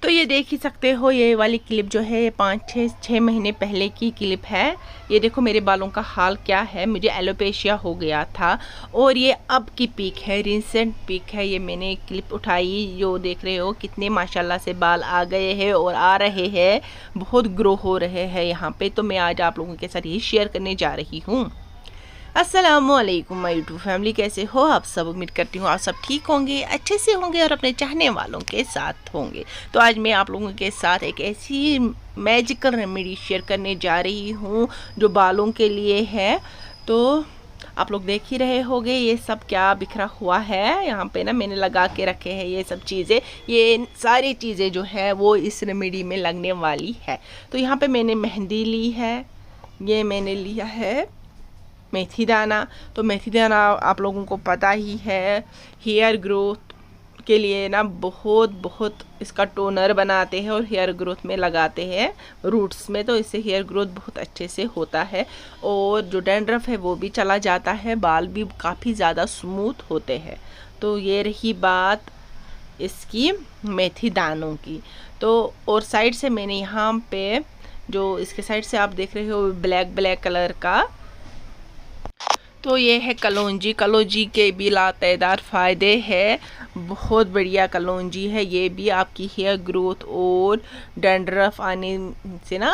तो ये देख ही सकते हो, ये वाली क्लिप जो है ये 5-6 महीने पहले की क्लिप है। ये देखो मेरे बालों का हाल क्या है, मुझे एलोपेशिया हो गया था और ये अब की पिक है, रिसेंट पिक है। ये मैंने क्लिप उठाई, जो देख रहे हो कितने माशाल्लाह से बाल आ गए हैं और आ रहे हैं, बहुत ग्रो हो रहे हैं यहाँ पे। तो मैं आज आप लोगों के साथ ये शेयर करने जा रही हूँ। अस्सलामुअलैकुम माय यूट्यूब फैमिली, कैसे हो आप सब? उम्मीद करती हूँ आप सब ठीक होंगे, अच्छे से होंगे और अपने चाहने वालों के साथ होंगे। तो आज मैं आप लोगों के साथ एक ऐसी मैजिकल रेमेडी शेयर करने जा रही हूँ जो बालों के लिए है। तो आप लोग देख ही रहे होंगे ये सब क्या बिखरा हुआ है यहाँ पे ना, मैंने लगा के रखे हैं ये सब चीज़ें। ये सारी चीज़ें जो है वो इस रेमेडी में लगने वाली है। तो यहाँ पे मैंने मेहंदी ली है, ये मैंने लिया है मेथी दाना। तो मेथी दाना आप लोगों को पता ही है, हेयर ग्रोथ के लिए ना बहुत इसका टोनर बनाते हैं और हेयर ग्रोथ में लगाते हैं रूट्स में। तो इससे हेयर ग्रोथ बहुत अच्छे से होता है और जो डैंड्रफ है वो भी चला जाता है, बाल भी काफ़ी ज़्यादा स्मूथ होते हैं। तो ये रही बात इसकी मेथी दानों की। तो और साइड से मैंने यहाँ पे जो इसके साइड से आप देख रहे हो ब्लैक कलर का, तो ये है कलौंजी। कलौंजी के भी लातेदार फ़ायदे हैं, बहुत बढ़िया कलौंजी है। ये भी आपकी हेयर ग्रोथ और डैंड्रफ आने से ना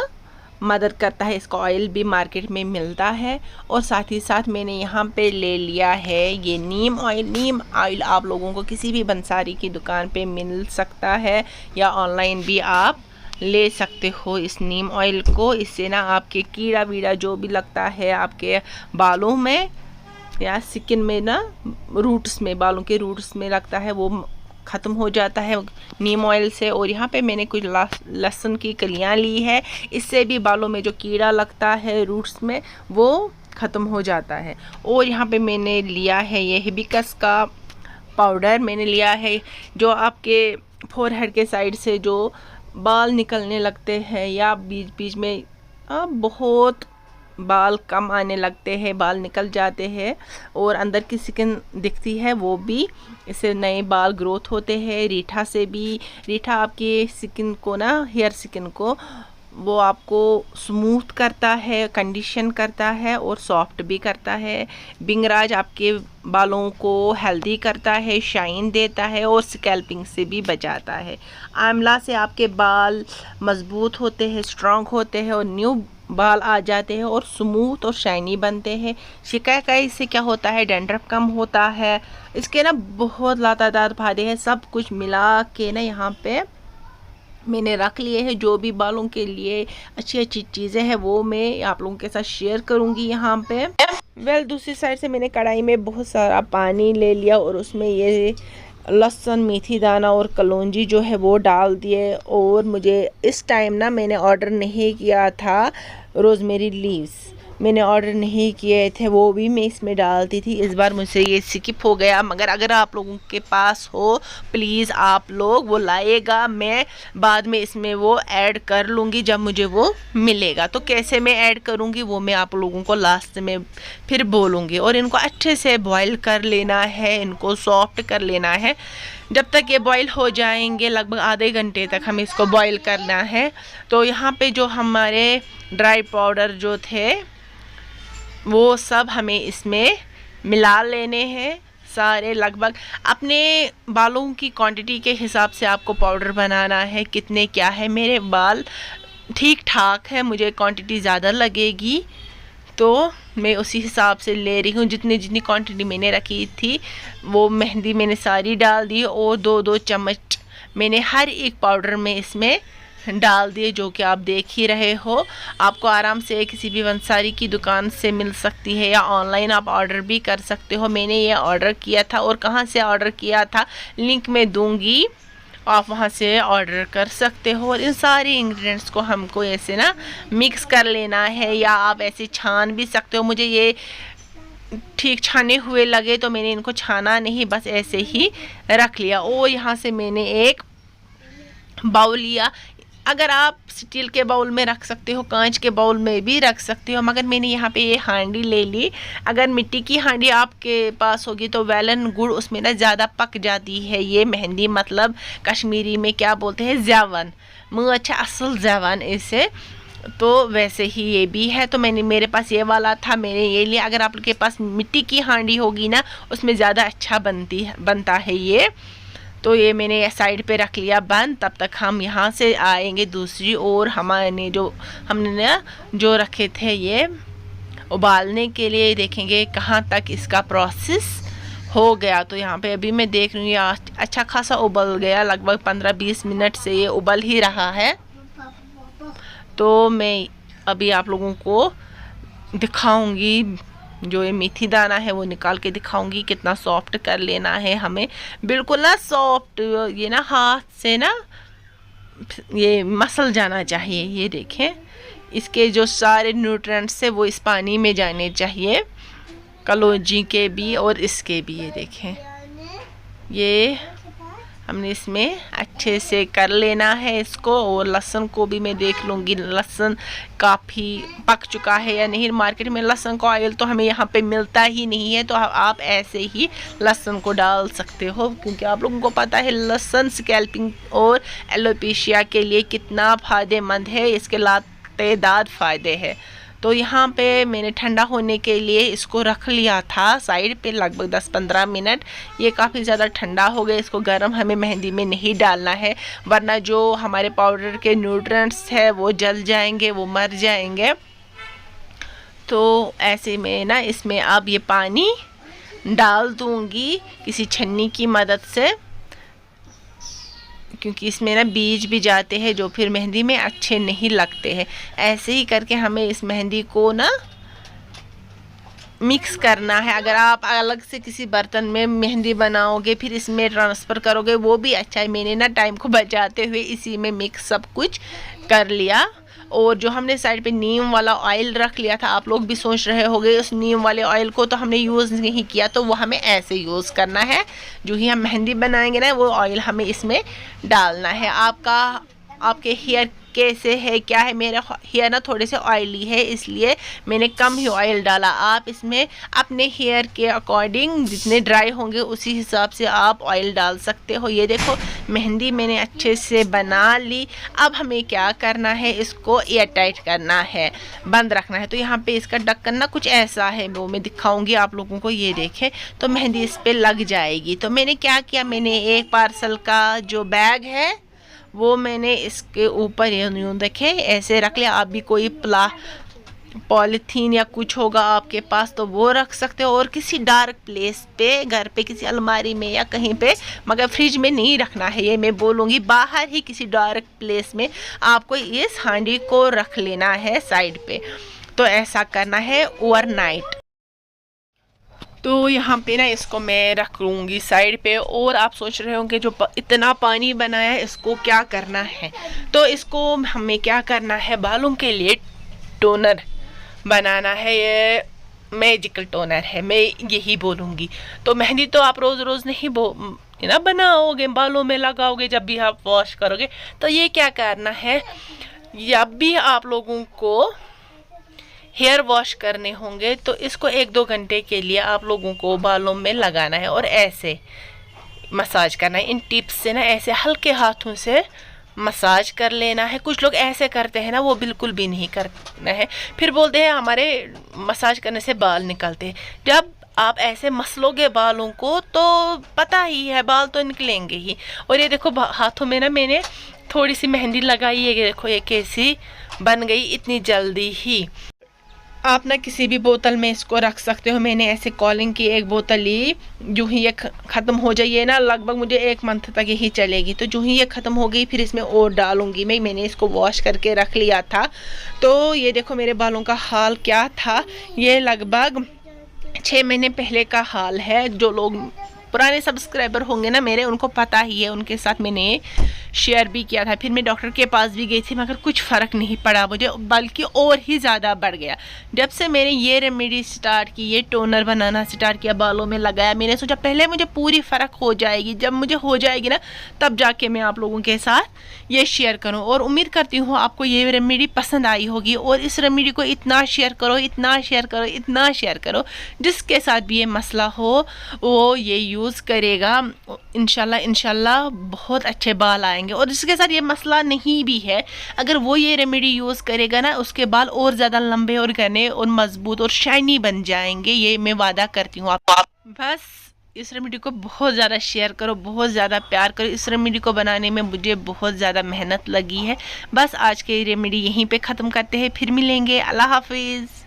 मदद करता है। इसका ऑयल भी मार्केट में मिलता है। और साथ ही साथ मैंने यहाँ पे ले लिया है ये नीम ऑयल। नीम ऑयल आप लोगों को किसी भी बंसारी की दुकान पे मिल सकता है या ऑनलाइन भी आप ले सकते हो इस नीम ऑयल को। इससे ना आपके कीड़ा वीड़ा जो भी लगता है आपके बालों में या स्किन में ना, रूट्स में, बालों के रूट्स में लगता है, वो ख़त्म हो जाता है नीम ऑयल से। और यहाँ पे मैंने कुछ लहसुन की कलियाँ ली है, इससे भी बालों में जो कीड़ा लगता है रूट्स में वो ख़त्म हो जाता है। और यहाँ पे मैंने लिया है ये हिबिस्कस का पाउडर मैंने लिया है, जो आपके फोरहेड के साइड से जो बाल निकलने लगते हैं या बीच में बहुत बाल कम आने लगते हैं, बाल निकल जाते हैं और अंदर की स्किन दिखती है, वो भी इससे नए बाल ग्रोथ होते हैं। रीठा से भी, रीठा आपकी स्किन को ना, हेयर स्किन को वो आपको स्मूथ करता है, कंडीशन करता है और सॉफ्ट भी करता है। बिंगराज आपके बालों को हेल्दी करता है, शाइन देता है और स्कैल्पिंग से भी बचाता है। आंवला से आपके बाल मजबूत होते हैं, स्ट्रॉन्ग होते हैं और न्यू बाल आ जाते हैं और स्मूथ और शाइनी बनते हैं। शिकायत से क्या होता है, डैंड्रफ कम होता है। इसके ना बहुत लातादार फायदे हैं। सब कुछ मिला के ना यहाँ पे मैंने रख लिए हैं, जो भी बालों के लिए अच्छी चीज़ें हैं वो मैं आप लोगों के साथ शेयर करूँगी यहाँ पे। दूसरी साइड से मैंने कढ़ाई में बहुत सारा पानी ले लिया और उसमें ये लहसुन, मेथी दाना और कलौंजी जो है वो डाल दिए। और मुझे इस टाइम ना मैंने ऑर्डर नहीं किया था रोज़मेरी लीव्स, मैंने ऑर्डर नहीं किए थे, वो भी मैं इसमें डालती थी। इस बार मुझसे ये स्किप हो गया, मगर अगर आप लोगों के पास हो प्लीज़ आप लोग वो लाएगा, मैं बाद में इसमें वो ऐड कर लूँगी जब मुझे वो मिलेगा। तो कैसे मैं ऐड करूँगी वो मैं आप लोगों को लास्ट में फिर बोलूँगी। और इनको अच्छे से बॉईल कर लेना है, इनको सॉफ्ट कर लेना है। जब तक ये बॉईल हो जाएंगे, लगभग आधे घंटे तक हमें इसको बॉईल करना है। तो यहाँ पे जो हमारे ड्राई पाउडर जो थे वो सब हमें इसमें मिला लेने हैं सारे। लगभग अपने बालों की क्वांटिटी के हिसाब से आपको पाउडर बनाना है, कितने क्या है। मेरे बाल ठीक ठाक है, मुझे क्वांटिटी ज़्यादा लगेगी तो मैं उसी हिसाब से ले रही हूँ। जितनी क्वांटिटी मैंने रखी थी वो मेहंदी मैंने सारी डाल दी और 2-2 चम्मच मैंने हर एक पाउडर में इसमें डाल दिए, जो कि आप देख ही रहे हो। आपको आराम से किसी भी बंसारी की दुकान से मिल सकती है या ऑनलाइन आप ऑर्डर भी कर सकते हो। मैंने ये ऑर्डर किया था और कहाँ से ऑर्डर किया था लिंक में दूंगी, आप वहाँ से ऑर्डर कर सकते हो। और इन सारे इंग्रेडिएंट्स को हमको ऐसे ना मिक्स कर लेना है, या आप ऐसे छान भी सकते हो। मुझे ये ठीक छाने हुए लगे तो मैंने इनको छाना नहीं, बस ऐसे ही रख लिया। और यहाँ से मैंने एक बाउल लिया, अगर आप स्टील के बाउल में रख सकते हो, कांच के बाउल में भी रख सकते हो, मगर मैंने यहाँ पे ये हांडी ले ली। अगर मिट्टी की हांडी आपके पास होगी तो वेलन गुड़ उसमें ना ज़्यादा पक जाती है। ये मेहंदी मतलब कश्मीरी में क्या बोलते हैं, ज़ैवन, मुँह अच्छा असल ज़ैवन इसे, तो वैसे ही ये भी है। तो मेरे पास ये वाला था, मैंने ये लिया। अगर आपके पास मिट्टी की हांडी होगी ना उसमें ज़्यादा अच्छा बनता है ये। तो ये मैंने साइड पे रख लिया बंद। तब तक हम यहाँ से आएंगे दूसरी ओर। हमने जो रखे थे ये उबालने के लिए, देखेंगे कहाँ तक इसका प्रोसेस हो गया। तो यहाँ पे अभी मैं देख रही हूँ अच्छा खासा उबल गया, लगभग 15-20 मिनट से ये उबल ही रहा है। तो मैं अभी आप लोगों को दिखाऊंगी, जो ये मेथी दाना है वो निकाल के दिखाऊंगी कितना सॉफ्ट कर लेना है हमें, बिल्कुल ना सॉफ्ट, ये ना हाथ से ना ये मसल जाना चाहिए। ये देखें, इसके जो सारे न्यूट्रिएंट्स है वो इस पानी में जाने चाहिए, कलौंजी के भी और इसके भी। ये देखें, ये हमने इसमें अच्छे से कर लेना है इसको। और लहसुन को भी मैं देख लूँगी लहसुन काफ़ी पक चुका है या नहीं। मार्केट में लहसुन का ऑयल तो हमें यहाँ पे मिलता ही नहीं है, तो आप ऐसे ही लहसुन को डाल सकते हो, क्योंकि आप लोगों को पता है लहसुन स्कैल्पिंग और एलोपेशिया के लिए कितना फ़ायदेमंद है, इसके लातेदार फ़ायदे हैं। तो यहाँ पे मैंने ठंडा होने के लिए इसको रख लिया था साइड पे लगभग 10-15 मिनट। ये काफ़ी ज़्यादा ठंडा हो गया, इसको गर्म हमें मेहंदी में नहीं डालना है, वरना जो हमारे पाउडर के न्यूट्रिएंट्स है वो जल जाएंगे, वो मर जाएंगे। तो ऐसे में ना इसमें अब ये पानी डाल दूँगी किसी छन्नी की मदद से, क्योंकि इसमें ना बीज भी जाते हैं जो फिर मेहंदी में अच्छे नहीं लगते हैं। ऐसे ही करके हमें इस मेहंदी को ना मिक्स करना है। अगर आप अलग से किसी बर्तन में मेहंदी बनाओगे फिर इसमें ट्रांसफ़र करोगे वो भी अच्छा है। मैंने ना टाइम को बचाते हुए इसी में मिक्स सब कुछ कर लिया। और जो हमने साइड पे नीम वाला ऑयल रख लिया था, आप लोग भी सोच रहे होंगे उस नीम वाले ऑयल को तो हमने यूज़ नहीं किया, तो वो हमें ऐसे यूज़ करना है। जो ही हम मेहंदी बनाएंगे ना वो ऑयल हमें इसमें डालना है। आपके हेयर कैसे है क्या है, मेरा हेयर ना थोड़े से ऑयली है इसलिए मैंने कम ही ऑयल डाला। आप इसमें अपने हेयर के अकॉर्डिंग जितने ड्राई होंगे उसी हिसाब से आप ऑयल डाल सकते हो। ये देखो मेहंदी मैंने अच्छे से बना ली। अब हमें क्या करना है, इसको एयर टाइट करना है, बंद रखना है। तो यहाँ पे इसका ढक्कन ना कुछ ऐसा है, वो मैं दिखाऊंगी आप लोगों को। ये देखें, तो मेहंदी इस पर लग जाएगी। तो मैंने क्या किया, मैंने एक पार्सल का जो बैग है वो मैंने इसके ऊपर यूँ देखे ऐसे रख लिया। आप भी कोई पॉलीथीन या कुछ होगा आपके पास तो वो रख सकते हो, और किसी डार्क प्लेस पे घर पे किसी अलमारी में या कहीं पे, मगर फ्रिज में नहीं रखना है, ये मैं बोलूँगी। बाहर ही किसी डार्क प्लेस में आपको इस हांडी को रख लेना है साइड पे। तो ऐसा करना है ओवरनाइट। तो यहाँ पे ना इसको मैं रख लूँगी साइड पे। और आप सोच रहे होंगे जो इतना पानी बनाया है इसको क्या करना है, तो इसको हमें क्या करना है, बालों के लिए टोनर बनाना है। ये मैजिकल टोनर है, मैं यही बोलूँगी। तो मेहंदी तो आप रोज़ रोज़ नहीं ना बनाओगे, बालों में लगाओगे जब भी आप वॉश करोगे। तो ये क्या करना है, जब भी आप लोगों को हेयर वॉश करने होंगे तो इसको 1-2 घंटे के लिए आप लोगों को बालों में लगाना है और ऐसे मसाज करना है। इन टिप्स से ना ऐसे हल्के हाथों से मसाज कर लेना है। कुछ लोग ऐसे करते हैं ना, वो बिल्कुल भी नहीं करना है, फिर बोलते हैं हमारे मसाज करने से बाल निकलते हैं। जब आप ऐसे मसलोगे बालों को तो पता ही है बाल तो निकलेंगे ही। और ये देखो हाथों में ना मैंने थोड़ी सी मेहंदी लगाई है, देखो ये कैसी बन गई इतनी जल्दी ही। आप ना किसी भी बोतल में इसको रख सकते हो। मैंने ऐसे कॉलिंग की एक बोतल ली, जो ही ये ख़त्म हो जाइए ना, लगभग मुझे 1 मंथ तक यही चलेगी। तो जो ही ये ख़त्म हो गई फिर इसमें और डालूंगी मैंने इसको वॉश करके रख लिया था। तो ये देखो मेरे बालों का हाल क्या था, ये लगभग 6 महीने पहले का हाल है। जो लोग पुराने सब्सक्राइबर होंगे ना मेरे, उनको पता ही है, उनके साथ मैंने शेयर भी किया था। फिर मैं डॉक्टर के पास भी गई थी मगर कुछ फ़र्क नहीं पड़ा मुझे, बल्कि और ही ज़्यादा बढ़ गया। जब से मैंने ये रेमेडी स्टार्ट की, ये टोनर बनाना स्टार्ट किया, बालों में लगाया, मैंने सोचा पहले मुझे पूरी फ़र्क हो जाएगी, जब मुझे हो जाएगी ना तब जाके मैं आप लोगों के साथ ये शेयर करूं। और उम्मीद करती हूँ आपको ये रेमेडी पसंद आई होगी। और इस रेमेडी को इतना शेयर करो, इतना शेयर करो, इतना शेयर करो, जिसके साथ भी ये मसला हो वो ये यूज़ करेगा। इंशाल्लाह बहुत अच्छे बाल आएंगे। और जिसके साथ ये मसला नहीं भी है, अगर वो ये रेमेडी यूज़ करेगा ना, उसके बाल और ज़्यादा लंबे और घने और मजबूत और शाइनी बन जाएंगे, ये मैं वादा करती हूँ। आप बस इस रेमेडी को बहुत ज़्यादा शेयर करो, बहुत ज़्यादा प्यार करो। इस रेमेडी को बनाने में मुझे बहुत ज़्यादा मेहनत लगी है। बस आज के रेमेडी यहीं पे ख़त्म करते हैं, फिर मिलेंगे। अल्लाह हाफिज़।